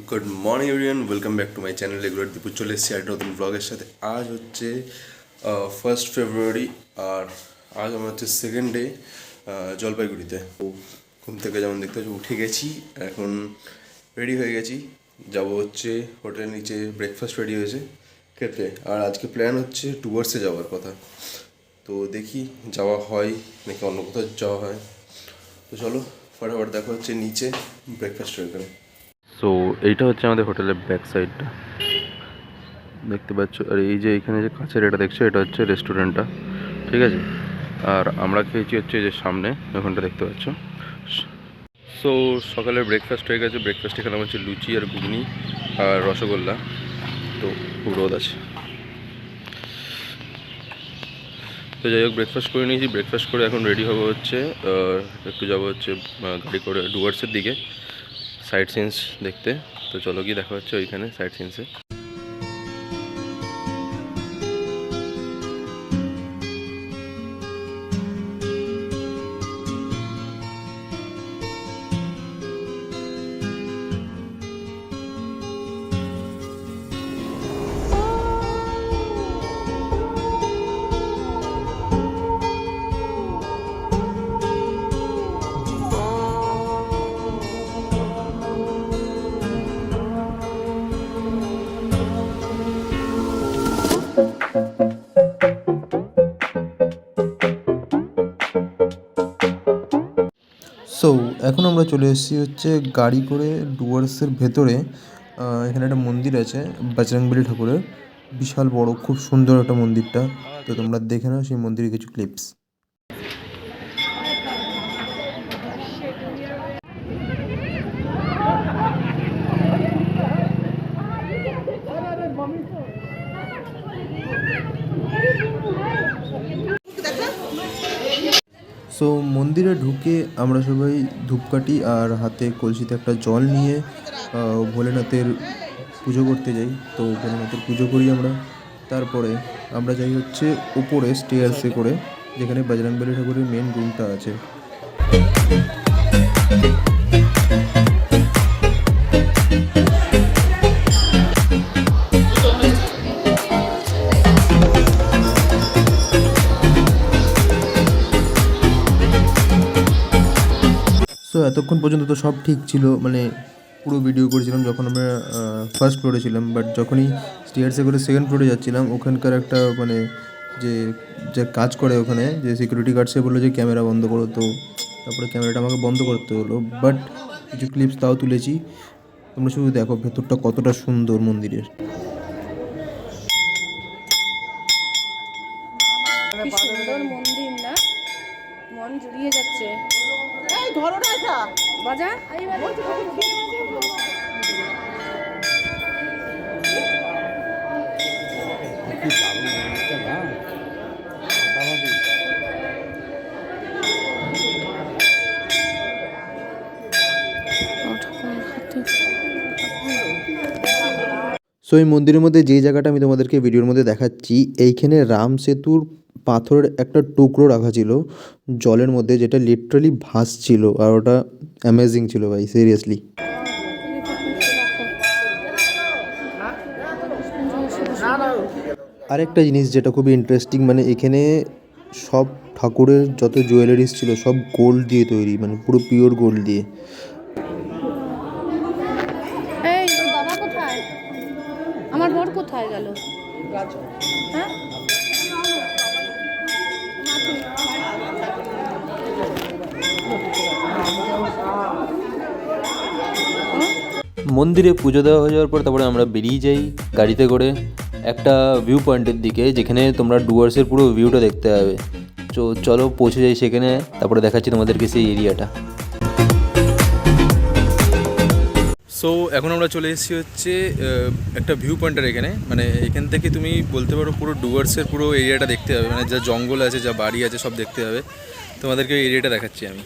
Good morning everyone, welcome back to my channel regular Deepu. चले एসেছি একটা নতুন ব্লগের সাথে। আজ হচ্ছে 1 ফেব্রুয়ারি আর আজ আমার হচ্ছে সেকেন্ড ডে জলপাইগুড়িতে। ঘুম থেকে যেমন দেখতে পাচ্ছি উঠে গেছি, এখন রেডি হয়ে গেছি, যাব হচ্ছে হোটেলের নিচে। ব্রেকফাস্ট রেডি হয়েছে খেতে। আর আজকে প্ল্যান হচ্ছে টুয়ার্সে যাওয়ার কথা, তো দেখি যাওয়া হয় নাকি অন্য কোথাও যাওয়া হয়। তো চলো ফটাফট দেখা হচ্ছে নিচে ব্রেকফাস্টের এখানে। সো এইটা হচ্ছে আমাদের হোটেলের ব্যাক সাইডটা, দেখতে পাচ্ছ। আর এই যে এখানে যে কাছের এটা দেখছো, এটা হচ্ছে রেস্টুরেন্টটা, ঠিক আছে। আর আমরা খেয়েছি হচ্ছে যে সামনে ওখানটা দেখতে পাচ্ছ। সো সকালের ব্রেকফাস্ট হয়ে গেছে। ব্রেকফাস্টে খেলাম হচ্ছে লুচি আর ঘুগনি আর রসগোল্লা। তো খুব রোদ আছে, তো যাই হোক ব্রেকফাস্ট করে নিয়েছি। ব্রেকফাস্ট করে এখন রেডি হবো হচ্ছে একটু যাবো হচ্ছে গাড়ি করে ডুয়ার্সের দিকে সাইট সিনস দেখতে। তো চলো গিয়ে দেখা হচ্ছে ওইখানে সাইট সিনসে। সো এখন আমরা চলে এসেছি হচ্ছে গাড়ি করে ডুয়ার্সের ভেতরে। এখানে একটা মন্দির আছে বজরংবলী ঠাকুরের, বিশাল বড়, খুব সুন্দর একটা মন্দিরটা। তো তোমরা দেখে নাও সেই মন্দিরের কিছু ক্লিপস। সো মন্দিরে ঢুকে আমরা সবাই ধূপকাঠি আর হাতে কলসিতে একটা জল নিয়ে ভোলেনাথের পুজো করতে যাই। তো ভোলেনাথের পুজো করি আমরা। তারপরে আমরা যাই হচ্ছে উপরে স্টেয়ার্সে করে, যেখানে বজরংবলী ঠাকুরের মেন রুমটা আছে। সো এতক্ষণ পর্যন্ত তো সব ঠিক ছিল, মানে পুরো ভিডিও করেছিলাম যখন আমরা ফার্স্ট ফ্লোরে ছিলাম। বাট যখনই স্টেয়ার্সে করে সেকেন্ড ফ্লোরে যাচ্ছিলাম, ওখানকার একটা মানে যে যে কাজ করে ওখানে, যে সিকিউরিটি গার্ড, সে বললো যে ক্যামেরা বন্ধ করো। তো তারপরে ক্যামেরাটা আমাকে বন্ধ করতে হলো, বাট কিছু ক্লিপস তাও তুলেছি। তোমরা শুধু দেখো ভেতরটা কতটা সুন্দর মন্দিরের। কি সুন্দর মন্দির না, মন জুড়িয়ে যাচ্ছে। এই ধরো না এটা বাজা। সো এই মন্দিরের মধ্যে যে জায়গাটা আমি তোমাদেরকে ভিডিওর মধ্যে দেখাচ্ছি, এইখানে রাম সেতুর পাথরের একটা টুকরো রাখা ছিল জলের মধ্যে, যেটা লিটারালি ভাসছিল। আর ওটা অ্যামেজিং ছিল ভাই, সিরিয়াসলি। আরেকটা জিনিস যেটা খুবই ইন্টারেস্টিং, মানে এখানে সব ঠাকুরের যত জুয়েলারিস ছিল সব গোল্ড দিয়ে তৈরি, মানে পুরো পিওর গোল্ড দিয়ে। এই বাবা কোথায়, আমার বর কোথায় গেল? হ্যাঁ মন্দিরে পুজো দেওয়া হয়ে যাওয়ার পর তারপরে আমরা বেরিয়ে যাই গাড়িতে করে একটা ভিউ পয়েন্টের দিকে, যেখানে তোমরা ডুয়ার্সের পুরো ভিউটা দেখতে পাবে। তো চলো পৌঁছে যাই সেখানে, তারপরে দেখাচ্ছি তোমাদেরকে সেই এরিয়াটা। সো এখন আমরা চলে এসেছি হচ্ছে একটা ভিউ পয়েন্টের এখানে, মানে এখান থেকে তুমি বলতে পারো পুরো ডুয়ার্সের পুরো এরিয়াটা দেখতে হবে, মানে যা জঙ্গল আছে যা বাড়ি আছে সব দেখতে হবে। তোমাদেরকে ওই এরিয়াটা দেখাচ্ছি আমি।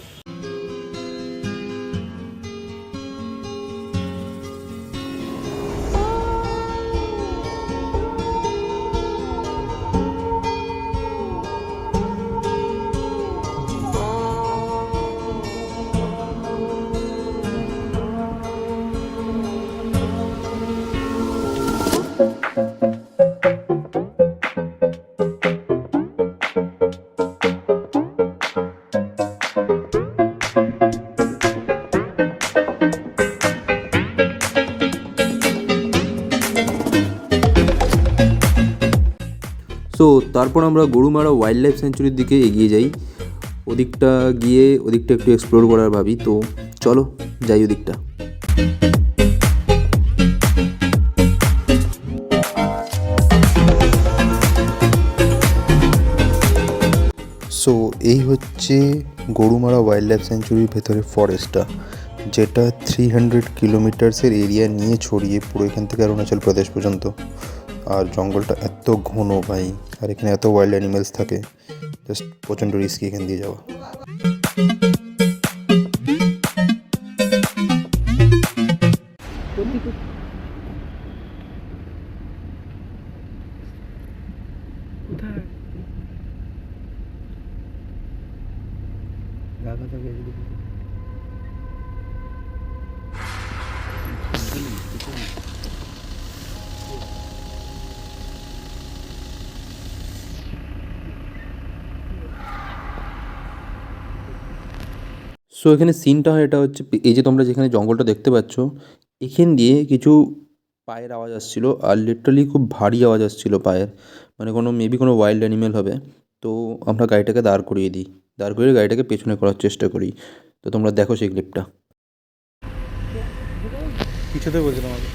সো তারপর আমরা গরুমারা ওয়াইল্ড লাইফ স্যাঞ্চুরির দিকে এগিয়ে যাই, ওদিকটা গিয়ে ওদিকটা একটু এক্সপ্লোর করার ভাবি। তো চলো যাই ওদিকটা। সো এই হচ্ছে গরুমারা ওয়াইল্ড লাইফ স্যাঞ্চুরির ভেতরে ফরেস্টটা, যেটা 300 কিলোমিটার্সের এরিয়া নিয়ে ছড়িয়ে পুরো এখান থেকে অরুণাচল প্রদেশ পর্যন্ত। আর জঙ্গলটা এত ঘন ভাই, আর এখানে এত ওয়াইল্ড অ্যানিমেলস থাকে, জাস্ট প্রচণ্ড রিস্কি এখান দিয়ে যাওয়া। সো এখানে সিনটা হয় এটা হচ্ছে, এই যে তোমরা যেখানে জঙ্গলটা দেখতে পাচ্ছ, এখান দিয়ে কিছু পায়ের আওয়াজ আসছিল, আর লিটারালি খুব ভারী আওয়াজ আসছিল পায়ের, মানে কোনো মেবি কোনো ওয়াইল্ড অ্যানিমেল হবে। তো আমরা গাড়িটাকে দাঁড় করিয়ে দিই, দাঁড় করিয়ে গাড়িটাকে পেছনে করার চেষ্টা করি। তো তোমরা দেখো সেই ক্লিপটা। পিছতে বলছিলাম আগে।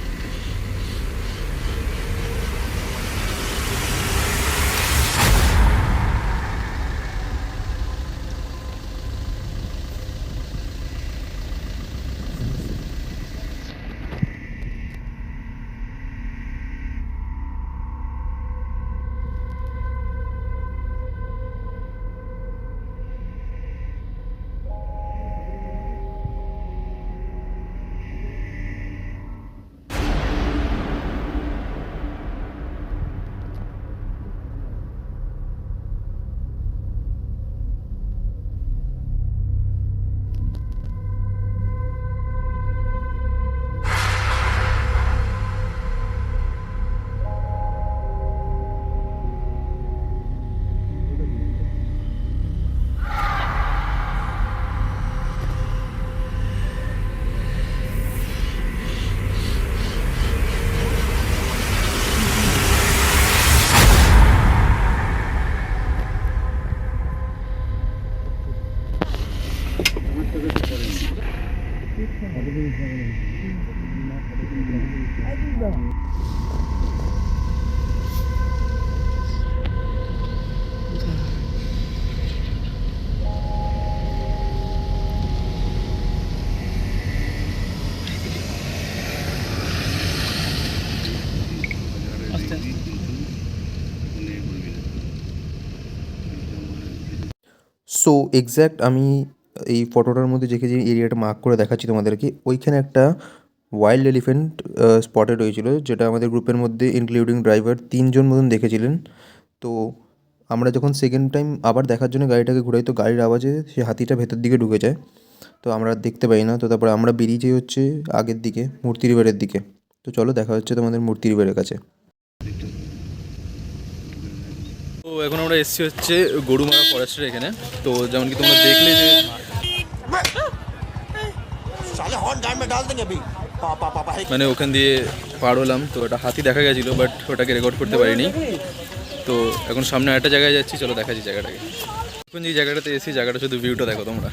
সো এক্স্যাক্ট আমি এই ফটোটার মধ্যে যে এরিয়াটা মার্ক করে দেখাচ্ছি তোমাদেরকে, ওইখানে একটা ওয়াইল্ড এলিফ্যান্ট স্পটেড হয়েছিল, যেটা আমাদের গ্রুপের মধ্যে ইনক্লুডিং ড্রাইভার 3 জন মতন দেখেছিলেন। তো আমরা যখন সেকেন্ড টাইম আবার দেখার জন্য গাড়িটাকে ঘুরাই, তো গাড়ির আওয়াজে সেই হাতিটা ভেতর দিকে ঢুকে যায়, তো আমরা দেখতে পাই না। তো তারপরে আমরা বেরিয়ে যাই হচ্ছে আগের দিকে, মূর্তি রিভারের দিকে। তো চলো দেখা হচ্ছে তোমাদের মূর্তি রিভারের কাছে। তো এখন আমরা এসেছি হচ্ছে গরুমারা ফরেস্টের এখানে। তো যেমন কি তোমরা দেখলে যে মানে ওখান দিয়ে পার হলাম, তো একটা হাতি দেখা গেছিলো, বাট ওটাকে রেকর্ড করতে পারিনি। তো এখন সামনে একটা জায়গায় যাচ্ছি, চলো দেখাচ্ছি জায়গাটাকে। এখন যে জায়গাটাতে এসেছি, জায়গাটা শুধু ভিউটা দেখো তোমরা,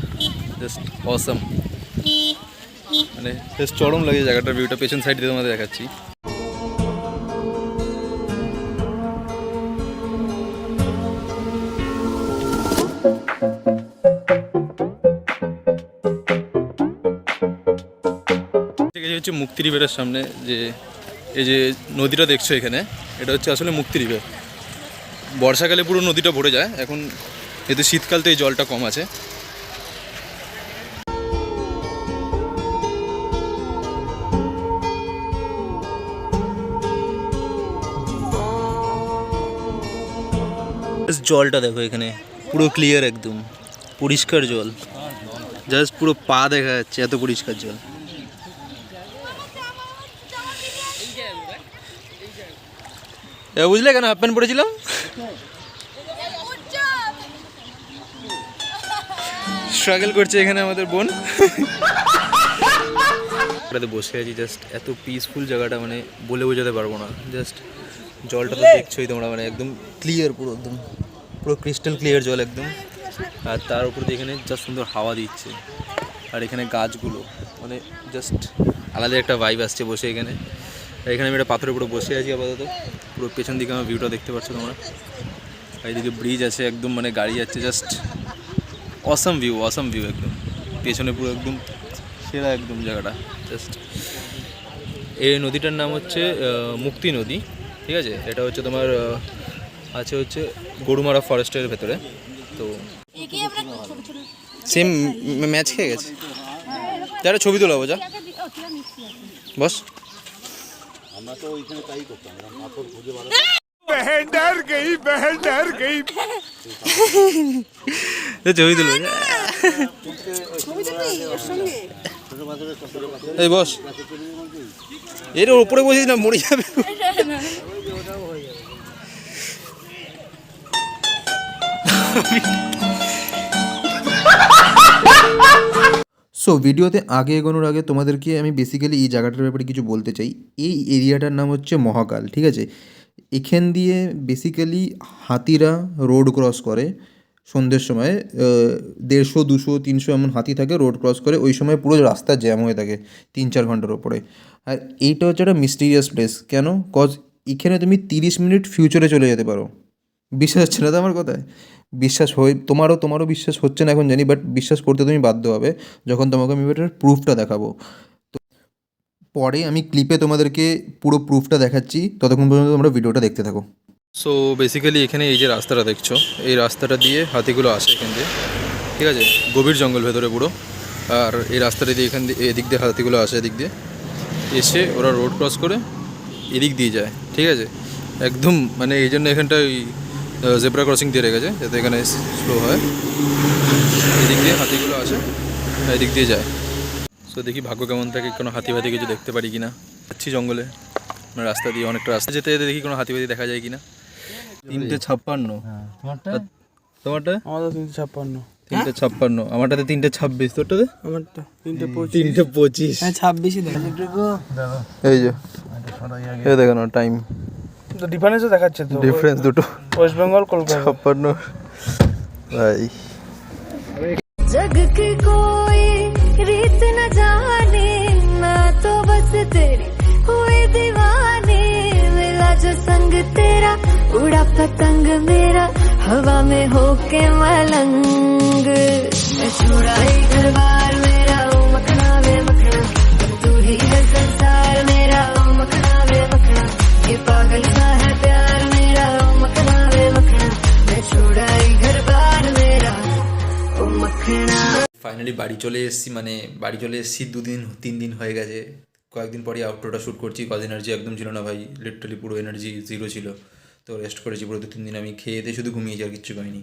জাস্ট অসাম, মানে জাস্ট চরম লাগে জায়গাটার ভিউটা। পেছন সাইড দিয়ে তোমাদের দেখাচ্ছি। হচ্ছে মুক্তি রিভারের সামনে, যে এই যে নদীটা দেখছো এখানে, এটা হচ্ছে আসলে মুক্তি রিভার। বর্ষাকালে পুরো নদীটা ভরে যায়, এখন যেহেতু শীতকাল তো এই জলটা কম আছে। জলটা দেখো এখানে পুরো ক্লিয়ার, একদম পরিষ্কার জল, জাস্ট পুরো পা দেখা যাচ্ছে, এত পরিষ্কার জল। বুঝলে কেন হাফ প্যান্ট পরেছিলাম? স্ট্রাগল করছে এখানে আমাদের বোন। এটাতে বসে আছি, জাস্ট এত পিসফুল জায়গাটা, মানে বলে বোঝাতে পারবো না। জাস্ট জলটা তো দেখছোই তোমরা, মানে একদম ক্লিয়ার, পুরো ক্রিস্টাল ক্লিয়ার জল একদম। আর তার উপর দিয়ে এখানে যা সুন্দর হাওয়া দিচ্ছে, আর এখানে গাছগুলো মানে জাস্ট আলাদা একটা ভাইব আসছে বসে এখানে। আর এখানে আমি একটা পাথরের উপরে বসে আছি আপাতত, পুরো পেছন দিকে আমার ভিউটা দেখতে পাচ্ছ তোমরা। আর এইদিকে ব্রিজ আছে একদম, মানে গাড়ি যাচ্ছে, জাস্ট অসাম ভিউ একদম। পেছনে পুরো একদম সেরা একদম জায়গাটা জাস্ট। এই নদীটার নাম হচ্ছে মুক্তি নদী, ঠিক আছে। এটা হচ্ছে তোমার আছে হচ্ছে গরুমারা ফরেস্টের ভেতরে। তো সেম ম্যাচ খেয়ে গেছে, যারা ছবি তোলাবো যা বস। ছবি তুলবো এই বস, এর উপরে বসিস না, মরে যাবে। সো ভিডিওতে আগে এগোনোর আগে তোমাদেরকে আমি বেসিক্যালি এই জায়গাটার ব্যাপারে কিছু বলতে চাই। এই এরিয়াটার নাম হচ্ছে মহাকাল, ঠিক আছে। এখান দিয়ে বেসিক্যালি হাতিরা রোড ক্রস করে সন্ধ্যের সময়। 150, 200, 300 এমন হাতি থাকে, রোড ক্রস করে। ওই সময় পুরো রাস্তা জ্যাম হয়ে থাকে 3-4 ঘন্টার ওপরে। আর এইটা হচ্ছে একটা মিস্টিরিয়াস প্লেস। কেন? কজ এখানে তুমি 30 মিনিট ফিউচারে চলে যেতে পারো। বিশ্বাস হচ্ছে না তো আমার কথায়? বিশ্বাস হয় তোমারও বিশ্বাস হচ্ছে না এখন জানি, বাট বিশ্বাস করতে তুমি বাধ্য হবে যখন তোমাকে আমি এটার প্রুফটা দেখাবো। তো পরে আমি ক্লিপে তোমাদেরকে পুরো প্রুফটা দেখাচ্ছি, ততক্ষণ পর্যন্ত তোমরা ভিডিওটা দেখতে থাকো। সো বেসিক্যালি এখানে এই যে রাস্তাটা দেখছো, এই রাস্তাটা দিয়ে হাতিগুলো আসে এখান দিয়ে, ঠিক আছে। গভীর জঙ্গল ভেতরে পুরো। আর এই রাস্তাটা দিয়ে এখান দিয়ে এদিক দিয়ে হাতিগুলো আসে, এদিক দিয়ে এসে ওরা রোড ক্রস করে এদিক দিয়ে যায়, ঠিক আছে। একদম মানে এই জন্য এখানটা ওই জেব্রা ক্রসিং দিয়ে রেখেছে, যাতে এখানে স্লো হয়। এদিক দিয়ে হাতিগুলো আসে, এদিক দিয়ে যায়। সো দেখি ভাগ্য কেমন থাকে, কোনো হাতি ফাতি কিছু দেখতে পারি কি না। যাচ্ছি জঙ্গলে, মানে রাস্তা দিয়ে অনেকটা রাস্তা যেতে যেতে দেখি কোনো হাতি ফাতি দেখা যায় কি না। 3:56। তোমারটা? আমাদের 356। 3:56, আমারটাতে 3:26, তোরটাতে? আমারটা 3:25। 3:25। হ্যাঁ 26ই দেখা। এই যে এই দেখো না টাইম তো ডিফারেন্সও দেখাচ্ছে তো, ডিফারেন্স দুটো, ওয়েস্ট বেঙ্গল কলকাতা। 56 ভাই। जग की कोई रीत न जाने, मैं तो बस तेरी हुई दीवानी। मिला जो संग तेरा, उड़ा पतंग मेरा, हवा में होके मलंग। मैं छुड़ाई घर बार मेरा, ओ मखना वे मखना, तू ही है संसार मेरा, ओ मखना वे मखना। ये पागल सा है प्यार मेरा, ओ मखना वे मखना। मैं छुड़ाई घर बार मेरा, ओ मखना। ফাইনালি বাড়ি চলে এসেছি, মানে বাড়ি চলে এসেছি 2-3 দিন হয়ে গেছে। কয়েকদিন পরে আউটডোরটা শ্যুট করছি, কজ এনার্জি একদম ছিল না ভাই, লিটারালি পুরো এনার্জি জিরো ছিল। তো রেস্ট করেছি পুরো 2-3 দিন, আমি খেয়ে দিয়ে শুধু ঘুমিয়েছি, আর কিচ্ছু করিনি।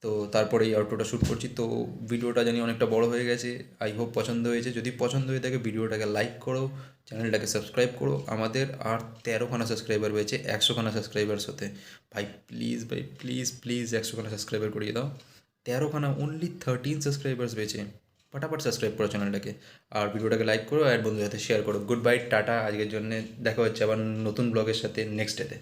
তো তারপরে এই আউটডোরটা শ্যুট করছি। তো ভিডিওটা জানি অনেকটা বড় হয়ে গেছে, আই হোপ পছন্দ হয়েছে। যদি পছন্দ হয়ে থাকে ভিডিওটাকে লাইক করো, চ্যানেলটাকে সাবস্ক্রাইব করো। আমাদের আর 13খানা সাবস্ক্রাইবার হয়েছে 100খানা সাবস্ক্রাইবার্স হতে। ভাই প্লিজ 100খানা সাবস্ক্রাইবার করিয়ে দাও। 13খানা, অনলি 13 সাবস্ক্রাইবার্স পেয়েছে। ফটাফট সাবস্ক্রাইব করো চ্যানেলটাকে, আর ভিডিওটাকে লাইক করো, আর বন্ধুদের সাথে শেয়ার করো। গুড বাই, টাটা আজকের জন্য। দেখা হচ্ছে আবার নতুন ব্লগের সাথে নেক্সট ডেতে।